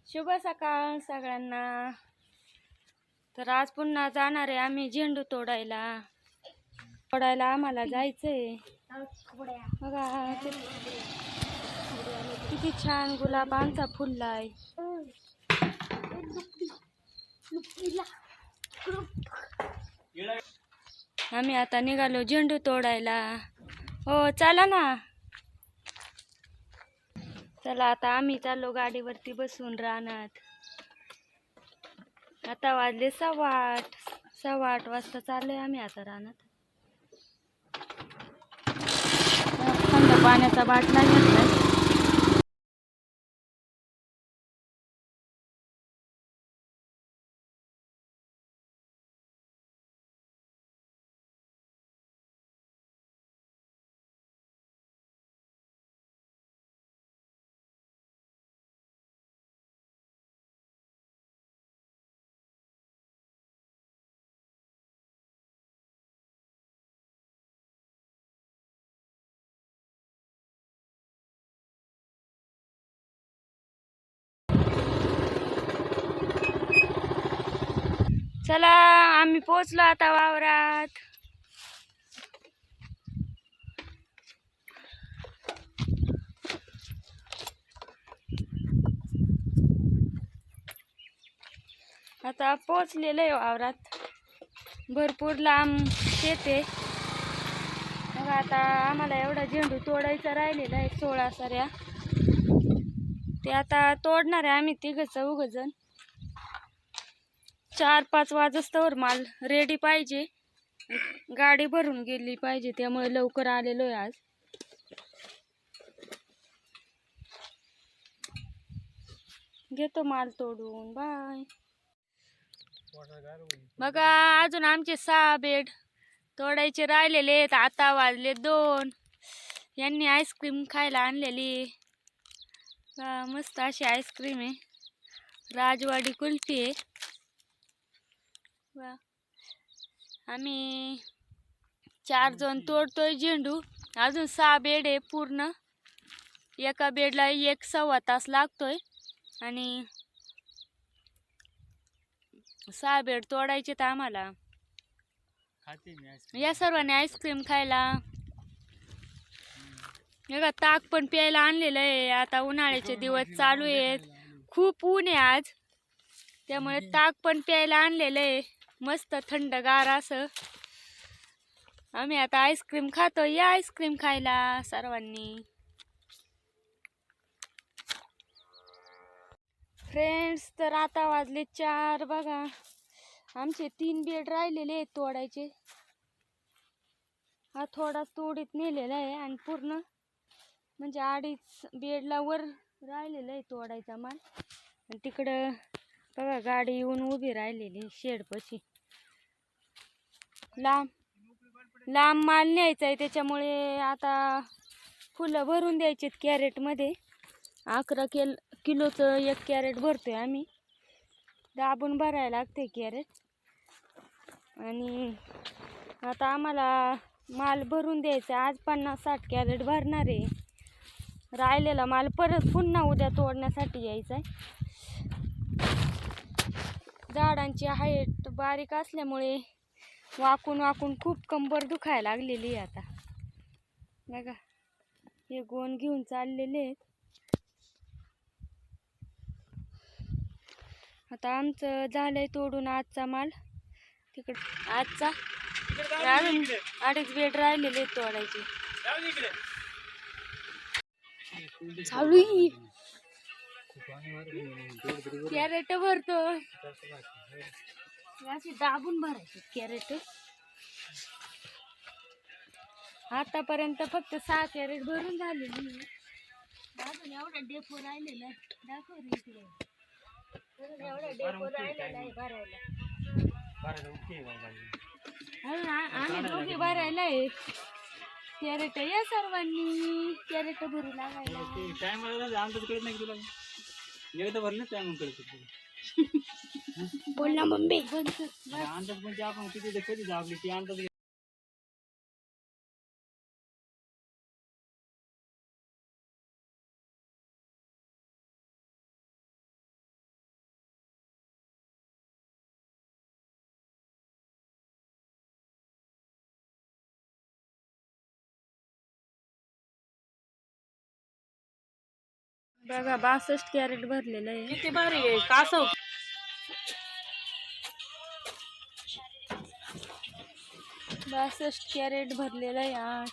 शुभ सकाळ सगळ्यांना। तर आज पुन्हा जाणार आहे आम्ही झेंडू तोडायला। आम्हाला जायचंय। बघा किती छान गुलाबांचा फुललाय। आम्ही आता निघालो झेंडू तोडायला। हो चला ना। चला आता आम्ही चाललो गाडीवरती बसून रानात। आता वाजले 8:15 वाजता चाललोय आम्ही आता रानात। थंड पाण्याचा बाटला घेतलाय। चला आम्ही पोहोचलो आता वावरात। आता पोहोचलेलो आहे वावरात। भरपूर लांब शेते। मग आता आम्हाला एवढा झेंडू तोडायचा राहिलेला आहे 16 साऱ्या। ते आता तोडणार आहे आम्ही 3-4 जण। 4-5 वाजस्तवर माल रेडी पाहिजे। गाडी भरून गेली पाहिजे, त्यामुळे लवकर आलेलो आहे आज। घेतो माल तोडून। बाय। बघा अजून आमचे 6 बेड तोडायचे राहिलेले आहेत। आता वाजले 2। यांनी आईस्क्रीम खायला आणलेली। मस्त अशी आईस्क्रीम आहे। राजवाडी कुल्फी आहे। आम्ही 4 जण तोडतोय झेंडू। अजून 6 बेड आहे पूर्ण। एका बेडला 1-1.25 तास लागतोय आणि 6 बेड तोडायचे तर आम्हाला। या सर्वांनी आईस्क्रीम खायला। बघा ताक पण प्यायला आणलेलं आहे। आता उन्हाळ्याचे दिवस चालू आहेत, खूप ऊन आहे आज, त्यामुळे ताक पण प्यायला आणलेलं आहे। मस्त थंडगार असं। आम्ही आता आईस्क्रीम खातो। या आईस्क्रीम खायला सर्वांनी। फ्रेंड्स तर आता वाजले 4। बघा आमचे 3 बेड राहिलेले आहेत तोडायचे। हा थोडा तोडीत नेलेला आहे आणि पूर्ण म्हणजे 2.5 बेडला वर राहिलेला आहे तोडायचा माल। आणि तिकडं बघा गाडी येऊन उभी राहिलेली शेडपाशी। लांब माल न्यायचा आहे, त्याच्यामुळे आता फुलं भरून द्यायचे कॅरेट मध्ये। 11 किलोचं 1 कॅरेट भरतोय आम्ही। दाबून भरायला लागते कॅरेट। आणि आता आम्हाला माल भरून द्यायचा। आज 50-60 कॅरेट भरणार आहे। राहिलेला माल परत पुन्हा उद्या तोडण्यासाठी यायचा आहे। झाडांची हाईट बारीक असल्यामुळे वाकून वाकून खूप कंबर दुखायला लागलेली आहे आता। बघा हे गोण घेऊन चाललेले आहेत। आता आमचं झालंय तोडून आजचा माल। तिकडे आजचा 2.5 बेड राहिलेले तोडायचे। चालू कॅरेट भरतो। अशी दाबून भरायची कॅरेट। आतापर्यंत फक्त 6 कॅरेट भरून झालेली। अजून एवढा डेपो राहिलेला आहे। दाखव रे इकडे। एवढा डेपो राहिलेला आहे भरायला। आम्ही दोघे भरायला आहे कॅरेट। या सर्वांनी कॅरेट भरू लागायला। बोल ना मम्मी। अंदाज म्हणजे आपण किती कधी दाबली ती अंदाज बघा 62 कॅरेट भरलेलं आहे. किती भारी आहे कासव. 62 कॅरेट भरलेलं आहे आज.